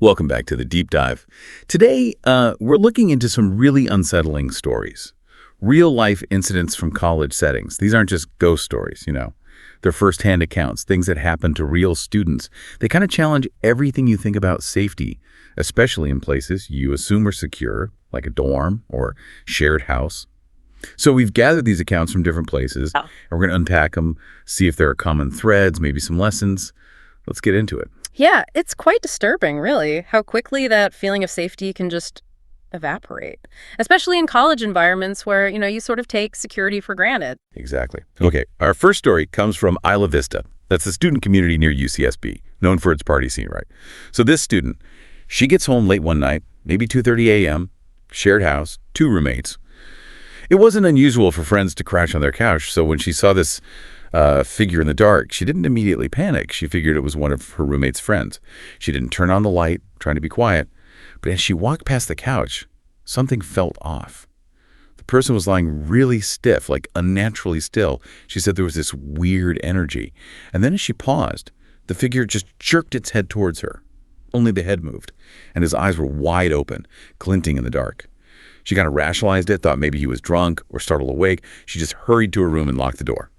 Welcome back to the Deep Dive. Today, we're looking into some really unsettling stories. Real-life incidents from college settings. These aren't just ghost stories, They're first-hand accounts, things that happen to real students. They kind of challenge everything you think about safety, especially in places you assume are secure, like a dorm or shared house. So we've gathered these accounts from different places, and we're going to unpack them, see if there are common threads, maybe some lessons. Let's get into it. Yeah, it's quite disturbing, really, how quickly that feeling of safety can just evaporate, especially in college environments where, you sort of take security for granted. Exactly. Okay, our first story comes from Isla Vista. That's the student community near UCSB, known for its party scene, right? So this student, she gets home late one night, maybe 2:30 a.m., shared house, 2 roommates. It wasn't unusual for friends to crash on their couch, so when she saw this figure in the dark, she didn't immediately panic. She figured it was one of her roommate's friends. She didn't turn on the light, trying to be quiet. But as she walked past the couch, something felt off. The person was lying really stiff, like unnaturally still. She said there was this weird energy. And then as she paused, the figure just jerked its head towards her. Only the head moved, and his eyes were wide open, glinting in the dark. She kind of rationalized it, thought maybe he was drunk or startled awake. She just hurried to her room and locked the door.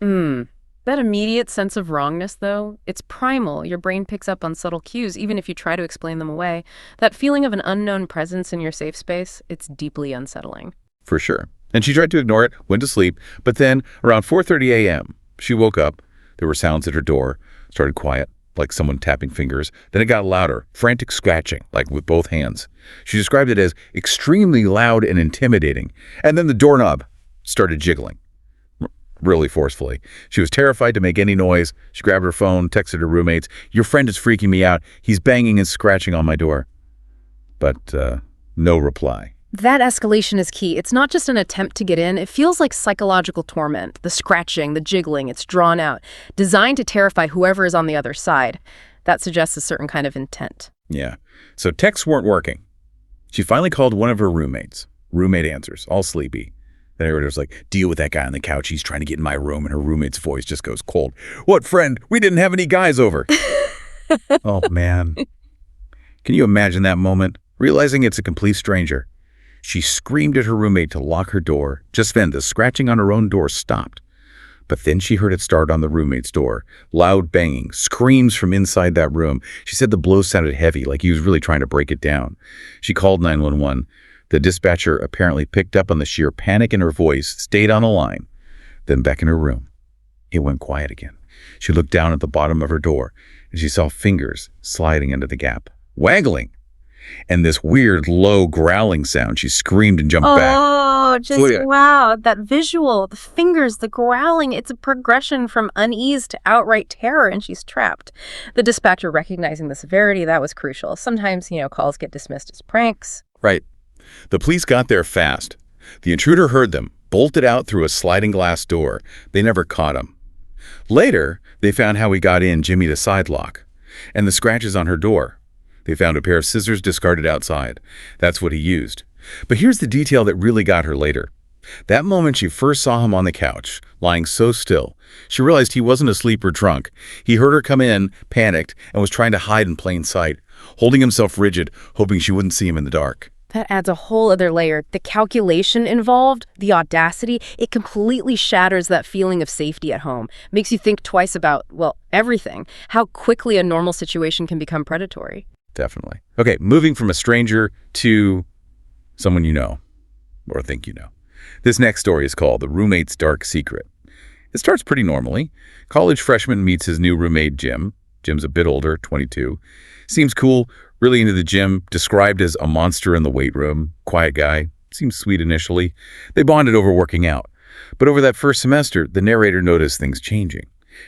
That immediate sense of wrongness, though, it's primal. Your brain picks up on subtle cues, even if you try to explain them away. That feeling of an unknown presence in your safe space, it's deeply unsettling. For sure. And she tried to ignore it, went to sleep, but then around 4:30 a.m., she woke up. There were sounds at her door, started quiet, like someone tapping fingers. Then it got louder, frantic scratching, like with both hands. She described it as extremely loud and intimidating. And then the doorknob started jiggling. Really forcefully. She was terrified to make any noise. She grabbed her phone, texted her roommates, "Your friend is freaking me out. He's banging and scratching on my door." But no reply. That escalation is key. It's not just an attempt to get in. It feels like psychological torment. The scratching, the jiggling, it's drawn out, designed to terrify whoever is on the other side. That suggests a certain kind of intent. Yeah. So texts weren't working. She finally called one of her roommates. Roommate answers, all sleepy. Then everybody was like, "Deal with that guy on the couch. He's trying to get in my room." And her roommate's voice just goes cold. "What friend? We didn't have any guys over." Oh, man. Can you imagine that moment? Realizing it's a complete stranger. She screamed at her roommate to lock her door. Just then, the scratching on her own door stopped. But then she heard it start on the roommate's door. Loud banging, screams from inside that room. She said the blows sounded heavy, like he was really trying to break it down. She called 911. The dispatcher apparently picked up on the sheer panic in her voice, stayed on the line, then back in her room. It went quiet again. She looked down at the bottom of her door, and she saw fingers sliding into the gap, waggling, and this weird, low growling sound. She screamed and jumped back. Wow, that visual, the fingers, the growling, it's a progression from unease to outright terror, and she's trapped. The dispatcher recognizing the severity, that was crucial. Sometimes, calls get dismissed as pranks. Right. The police got there fast. The intruder heard them, bolted out through a sliding glass door. They never caught him. Later, they found how he got in, jimmied a side lock, and the scratches on her door. They found a pair of scissors discarded outside. That's what he used. But here's the detail that really got her later. That moment she first saw him on the couch, lying so still, she realized he wasn't asleep or drunk. He heard her come in, panicked, and was trying to hide in plain sight, holding himself rigid, hoping she wouldn't see him in the dark. That adds a whole other layer. The calculation involved, the audacity, it completely shatters that feeling of safety at home. Makes you think twice about, everything. How quickly a normal situation can become predatory. Definitely. Okay, moving from a stranger to someone you know, or think you know. This next story is called The Roommate's Dark Secret. It starts pretty normally. College freshman meets his new roommate, Jim. Jim's a bit older, 22. Seems cool, really into the gym, described as a monster in the weight room. Quiet guy, seems sweet initially. They bonded over working out. But over that first semester, the narrator noticed things changing.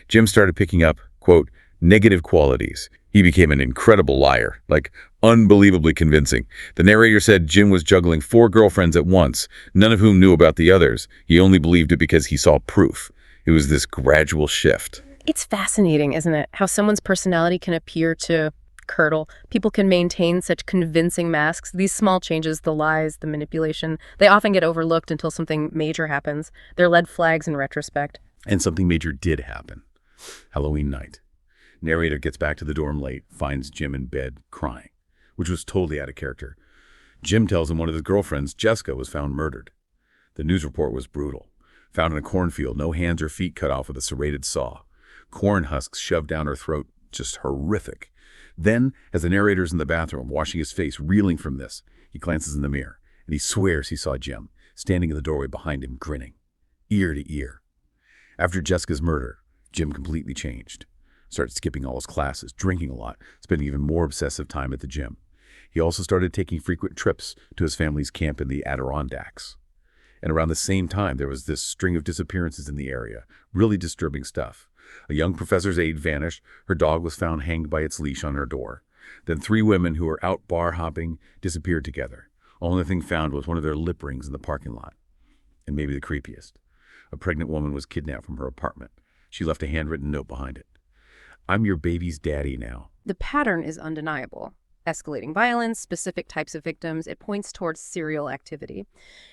Jim started picking up, quote, negative qualities. He became an incredible liar, like unbelievably convincing. The narrator said Jim was juggling 4 girlfriends at once, none of whom knew about the others. He only believed it because he saw proof. It was this gradual shift. It's fascinating, isn't it? How someone's personality can appear to curdle. People can maintain such convincing masks. These small changes, the lies, the manipulation, they often get overlooked until something major happens. They're red flags in retrospect. And something major did happen. Halloween night. Narrator gets back to the dorm late, finds Jim in bed, crying. which was totally out of character. Jim tells him one of his girlfriends, Jessica, was found murdered. The news report was brutal. Found in a cornfield, no hands or feet cut off with a serrated saw. Corn husks shoved down her throat, just horrific. Then, as the narrator's in the bathroom, washing his face, reeling from this, he glances in the mirror, and he swears he saw Jim, standing in the doorway behind him, grinning, ear to ear. After Jessica's murder, Jim completely changed. Started skipping all his classes, drinking a lot, spending even more obsessive time at the gym. He also started taking frequent trips to his family's camp in the Adirondacks. And around the same time, there was this string of disappearances in the area, really disturbing stuff. A young professor's aide vanished. Her dog was found hanged by its leash on her door. Then 3 women who were out bar hopping disappeared together. Only thing found was one of their lip rings in the parking lot. And maybe the creepiest. A pregnant woman was kidnapped from her apartment. She left a handwritten note behind it. "I'm your baby's daddy now." The pattern is undeniable. Escalating violence, specific types of victims, it points towards serial activity.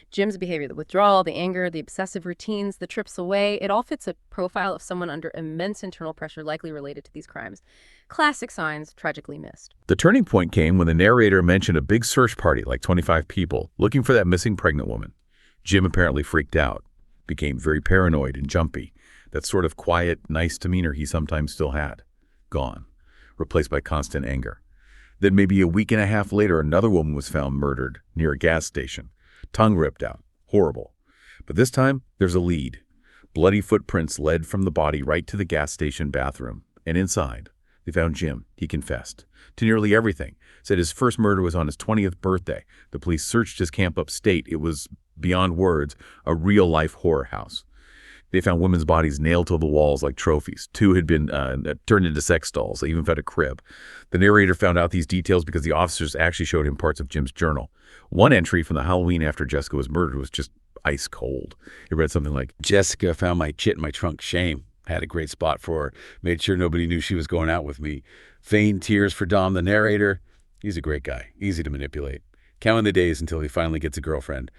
Jim's behavior, the withdrawal, the anger, the obsessive routines, the trips away, it all fits a profile of someone under immense internal pressure likely related to these crimes. Classic signs tragically missed. The turning point came when the narrator mentioned a big search party, like 25 people, looking for that missing pregnant woman. Jim apparently freaked out, became very paranoid and jumpy. That sort of quiet, nice demeanor he sometimes still had. Gone. Replaced by constant anger. Then maybe a week and a half later, another woman was found murdered near a gas station. Tongue ripped out. Horrible. But this time, there's a lead. Bloody footprints led from the body right to the gas station bathroom. And inside, they found Jim. He confessed to nearly everything. Said his first murder was on his 20th birthday. The police searched his camp upstate. It was, beyond words, a real-life horror house. They found women's bodies nailed to the walls like trophies. 2 had been turned into sex dolls. They even found a crib. The narrator found out these details because the officers actually showed him parts of Jim's journal. One entry from the Halloween after Jessica was murdered was just ice cold. It read something like, "Jessica found my chit in my trunk. Shame. Had a great spot for her. Made sure nobody knew she was going out with me. Feigned tears for Dom, the narrator. He's a great guy. Easy to manipulate. Counting the days until he finally gets a girlfriend.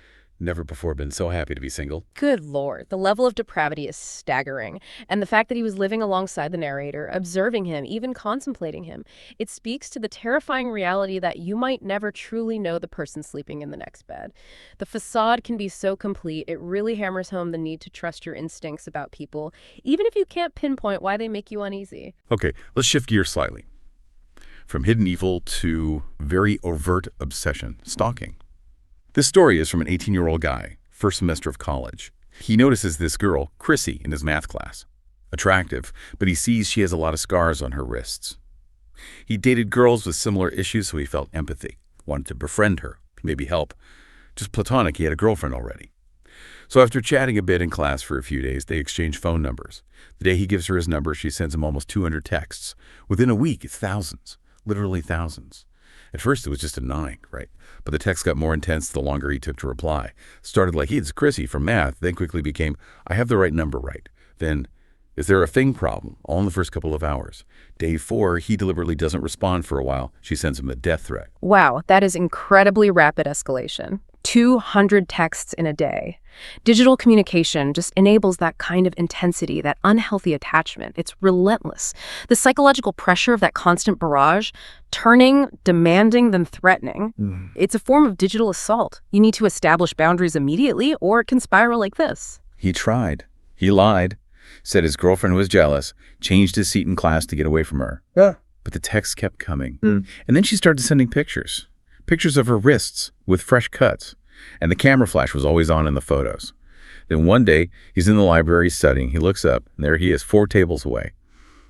Never before been so happy to be single." Good Lord, the level of depravity is staggering. And the fact that he was living alongside the narrator, observing him, even contemplating him, it speaks to the terrifying reality that you might never truly know the person sleeping in the next bed. The facade can be so complete, it really hammers home the need to trust your instincts about people, even if you can't pinpoint why they make you uneasy. Okay, let's shift gears slightly. From hidden evil to very overt obsession, stalking. This story is from an 18-year-old guy, first semester of college. He notices this girl, Chrissy, in his math class. Attractive, but he sees she has a lot of scars on her wrists. He dated girls with similar issues, so he felt empathy, wanted to befriend her, maybe help. Just platonic, he had a girlfriend already. So after chatting a bit in class for a few days, they exchange phone numbers. The day he gives her his number, she sends him almost 200 texts. Within a week, it's thousands, literally thousands. At first, it was just annoying, right? But the text got more intense the longer he took to reply. Started like, "Hey, it's Chrissy from math," then quickly became, "I have the right number, right?" Then, "Is there a thing problem?" All in the first couple of hours. Day 4, he deliberately doesn't respond for a while. She sends him a death threat. Wow, that is incredibly rapid escalation. 200 texts in a day. Digital communication just enables that kind of intensity, that unhealthy attachment. It's relentless. The psychological pressure of that constant barrage, turning, demanding, then threatening. It's a form of digital assault. You need to establish boundaries immediately, or it can spiral like this. He tried. He lied. Said his girlfriend was jealous. Changed his seat in class to get away from her. Yeah. But the texts kept coming. And then she started sending pictures. Pictures of her wrists with fresh cuts. And the camera flash was always on in the photos. Then one day, he's in the library studying. He looks up, and there he is, 4 tables away.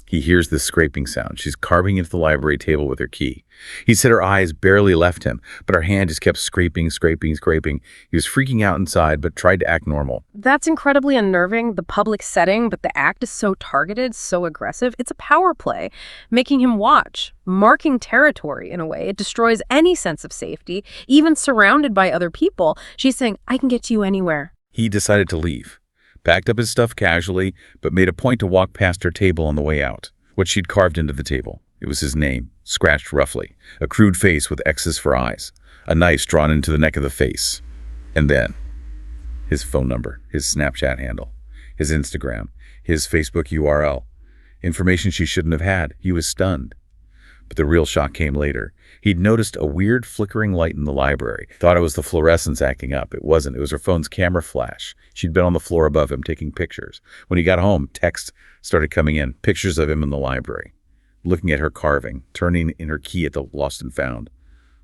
He hears this scraping sound. She's carving into the library table with her key. He said her eyes barely left him, but her hand just kept scraping. He was freaking out inside, but tried to act normal. That's incredibly unnerving, the public setting, but the act is so targeted, so aggressive. It's a power play, making him watch, marking territory in a way. It destroys any sense of safety, even surrounded by other people. She's saying, "I can get to you anywhere." He decided to leave. Packed up his stuff casually, but made a point to walk past her table on the way out. What she'd carved into the table. It was his name, scratched roughly. A crude face with X's for eyes. A knife drawn into the neck of the face. And then, his phone number, his Snapchat handle, his Instagram, his Facebook URL. Information she shouldn't have had. He was stunned. But the real shock came later. He'd noticed a weird flickering light in the library. Thought it was the fluorescence acting up. It wasn't. It was her phone's camera flash. She'd been on the floor above him taking pictures. When he got home, texts started coming in, pictures of him in the library, looking at her carving, turning in her key at the lost and found,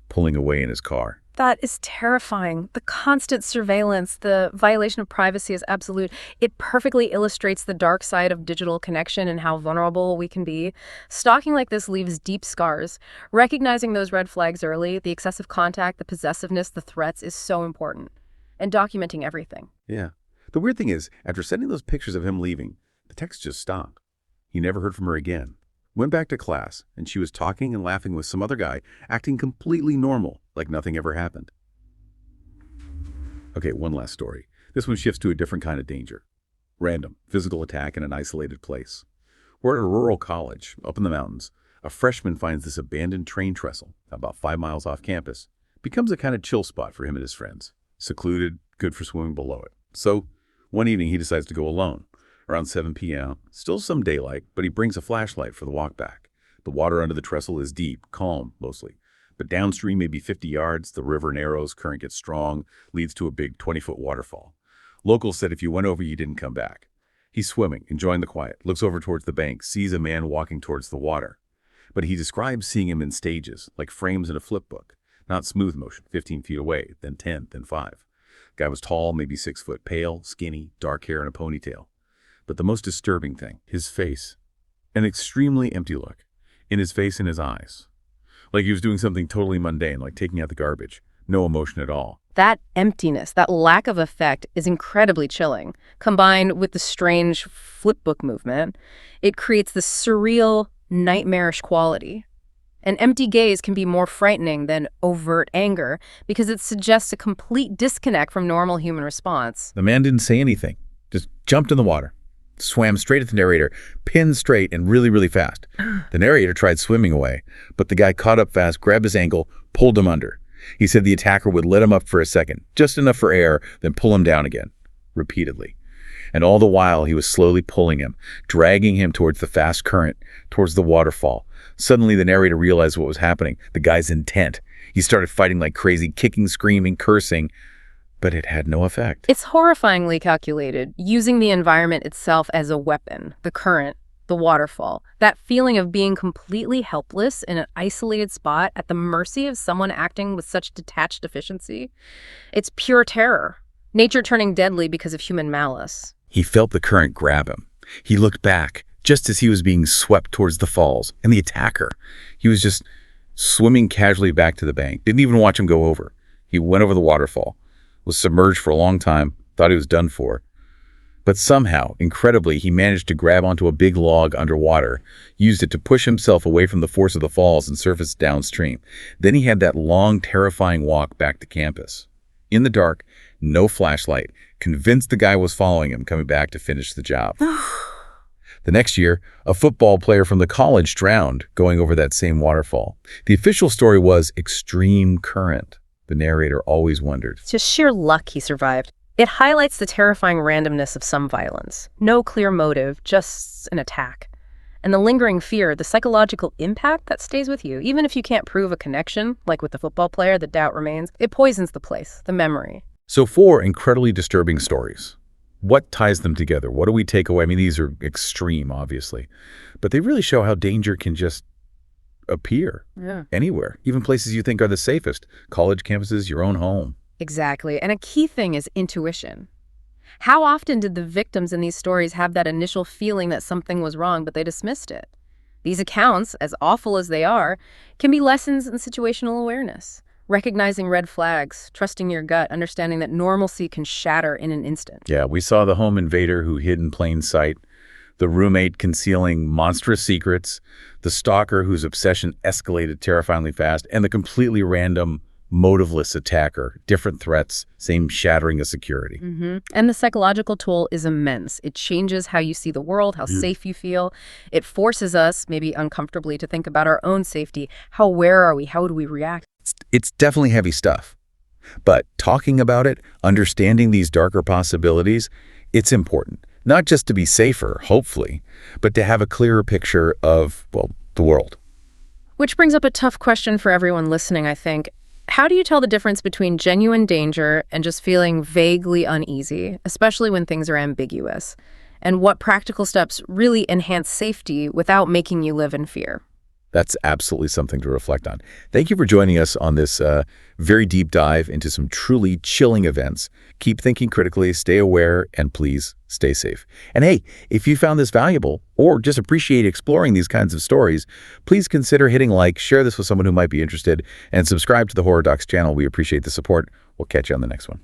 pulling away in his car. That is terrifying. The constant surveillance, the violation of privacy is absolute. It perfectly illustrates the dark side of digital connection and how vulnerable we can be. Stalking like this leaves deep scars. Recognizing those red flags early, the excessive contact, the possessiveness, the threats, is so important. And documenting everything. Yeah. The weird thing is, after sending those pictures of him leaving, the text just stopped. He never heard from her again. Went back to class, and she was talking and laughing with some other guy, acting completely normal, like nothing ever happened. Okay, one last story. This one shifts to a different kind of danger. Random, physical attack in an isolated place. We're at a rural college, up in the mountains. A freshman finds this abandoned train trestle, about 5 miles off campus. Becomes a kind of chill spot for him and his friends. Secluded, good for swimming below it. So, one evening he decides to go alone. Around 7 p.m., still some daylight, but he brings a flashlight for the walk back. The water under the trestle is deep, calm, mostly. But downstream, maybe 50 yards, the river narrows, current gets strong, leads to a big 20-foot waterfall. Locals said if you went over, you didn't come back. He's swimming, enjoying the quiet, looks over towards the bank, sees a man walking towards the water. But he describes seeing him in stages, like frames in a flip book. Not smooth motion, 15 feet away, then 10, then 5. Guy was tall, maybe 6 foot, pale, skinny, dark hair and a ponytail. But the most disturbing thing, his face. An extremely empty look. In his face and his eyes. Like he was doing something totally mundane, like taking out the garbage. No emotion at all. That emptiness, that lack of effect is incredibly chilling. Combined with the strange flipbook movement, it creates this surreal, nightmarish quality. An empty gaze can be more frightening than overt anger because it suggests a complete disconnect from normal human response. The man didn't say anything. Just jumped in the water. Swam straight at the narrator, pinned straight and really, really fast. The narrator tried swimming away, but the guy caught up fast, grabbed his ankle, pulled him under. He said the attacker would let him up for a second, just enough for air, then pull him down again, repeatedly. And all the while, he was slowly pulling him, dragging him towards the fast current, towards the waterfall. Suddenly, the narrator realized what was happening, the guy's intent. He started fighting like crazy, kicking, screaming, cursing, but it had no effect. It's horrifyingly calculated, using the environment itself as a weapon, the current, the waterfall. That feeling of being completely helpless in an isolated spot at the mercy of someone acting with such detached efficiency. It's pure terror. Nature turning deadly because of human malice. He felt the current grab him. He looked back, just as he was being swept towards the falls, and the attacker. He was just swimming casually back to the bank. Didn't even watch him go over. He went over the waterfall. Was submerged for a long time, thought he was done for. But somehow, incredibly, he managed to grab onto a big log underwater, used it to push himself away from the force of the falls and surface downstream. Then he had that long, terrifying walk back to campus. In the dark, no flashlight, convinced the guy was following him, coming back to finish the job. The next year, a football player from the college drowned going over that same waterfall. The official story was extreme current. The narrator always wondered. It's just sheer luck he survived. It highlights the terrifying randomness of some violence. No clear motive, just an attack. And the lingering fear, the psychological impact that stays with you. Even if you can't prove a connection, like with the football player, the doubt remains. It poisons the place, the memory. So 4 incredibly disturbing stories. What ties them together? What do we take away? I mean, these are extreme, obviously. But they really show how danger can just appear anywhere, even places you think are the safest. College campuses, your own home. Exactly. And a key thing is intuition. How often did the victims in these stories have that initial feeling that something was wrong, but they dismissed it? These accounts, as awful as they are, can be lessons in situational awareness. Recognizing red flags, trusting your gut, understanding that normalcy can shatter in an instant. Yeah, we saw the home invader who hid in plain sight, the roommate concealing monstrous secrets, the stalker whose obsession escalated terrifyingly fast, and the completely random, motiveless attacker. Different threats, same shattering of security. And the psychological toll is immense. It changes how you see the world, how safe you feel. It forces us, maybe uncomfortably, to think about our own safety. How aware are we? How do we react? It's definitely heavy stuff. But talking about it, understanding these darker possibilities, it's important. Not just to be safer, hopefully, but to have a clearer picture of, well, the world. Which brings up a tough question for everyone listening, I think. How do you tell the difference between genuine danger and just feeling vaguely uneasy, especially when things are ambiguous? And what practical steps really enhance safety without making you live in fear? That's absolutely something to reflect on. Thank you for joining us on this very deep dive into some truly chilling events. Keep thinking critically, stay aware, and please stay safe. And hey, if you found this valuable or just appreciate exploring these kinds of stories, please consider hitting like, share this with someone who might be interested, and subscribe to the Horror Docs channel. We appreciate the support. We'll catch you on the next one.